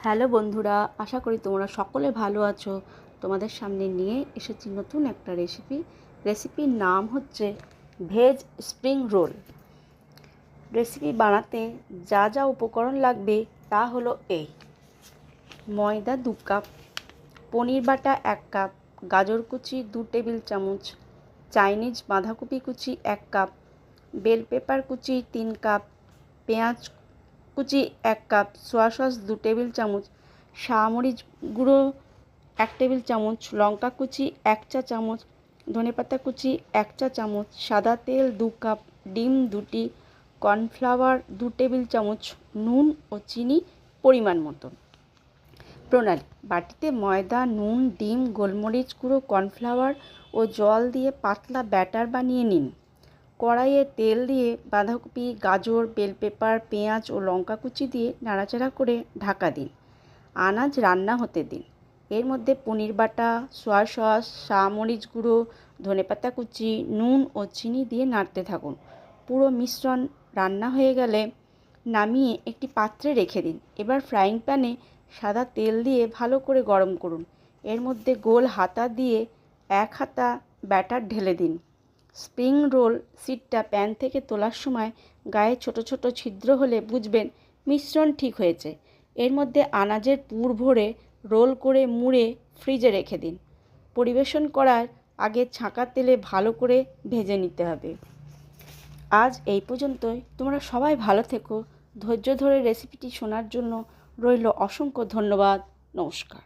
Hello বন্ধুরা, আশা করি তোমরা সকলে ভালো আছো। তোমাদের সামনে নিয়ে এসেছি নতুন একটা রেসিপির নাম হচ্ছে ভেজ স্প্রিং রোল। রেসিপি বানাতে যা যা উপকরণ লাগবে তা হলো এই: ময়দা 2 কাপ, পনির বাটা 1 কাপ, গাজর কুচি 2 টেবিল চামচ, চাইনিজ বাঁধাকপি কুচি 1 কাপ, বেল পেপার কুচি 3 কাপ, পেঁয়াজ কুচি 1 কাপ, সোয়া সস 2 টেবিল চামচ, মরিচ গুঁড়ো 1 টেবিল চামচ, লঙ্কা কুচি 1 চা চামচ, ধনেপাতা কুচি 1 চা চামচ, সাদা তেল 2 কাপ, ডিম 2টি, কর্নফ্লাওয়ার 2 টেবিল চামচ, নুন ও চিনি পরিমাণ মতো। প্রণালী: বাটিতে ময়দা, নুন, ডিম, গোলমরিচ গুঁড়ো, কর্নফ্লাওয়ার ও জল দিয়ে পাতলা ব্যাটার বানিয়ে নিন। কড়াইয়ে তেল দিয়ে বাঁধাকপি, গাজর, বেল পেপার, পেঁয়াজ ও লঙ্কা কুচি দিয়ে নাড়াচাড়া করে ঢাকা দিন। আনাজ রান্না হতে দিন। এর মধ্যে পনির বাটা, সোয়া সস, মরিচ গুঁড়ো, ধনেপাতা কুচি, নুন ও চিনি দিয়ে নাড়তে থাকুন। পুরো মিশ্রণ রান্না হয়ে গেলে নামিয়ে একটি পাত্রে রেখে দিন। এবার ফ্রাইং প্যানে সাদা তেল দিয়ে ভালো করে গরম করুন। এর মধ্যে গোল হাতা দিয়ে 1 হাতা ব্যাটার ঢেলে দিন। স্প্রিং রোল সিটটা প্যান থেকে তোলার সময় গায়ে ছোট ছোট ছিদ্র হলে বুঝবেন মিশ্রণ ঠিক হয়েছে। এর মধ্যে আনাজের পুর ভরে রোল করে মুড়ে ফ্রিজে রেখে দিন। পরিবেশন করার আগে ছাঁকা তেলে ভালো করে ভেজে নিতে হবে। আজ এই পর্যন্তই। তোমরা সবাই ভালো থেকো। ধৈর্য ধরে রেসিপিটি শোনার জন্য রইল অসংখ্য ধন্যবাদ। নমস্কার।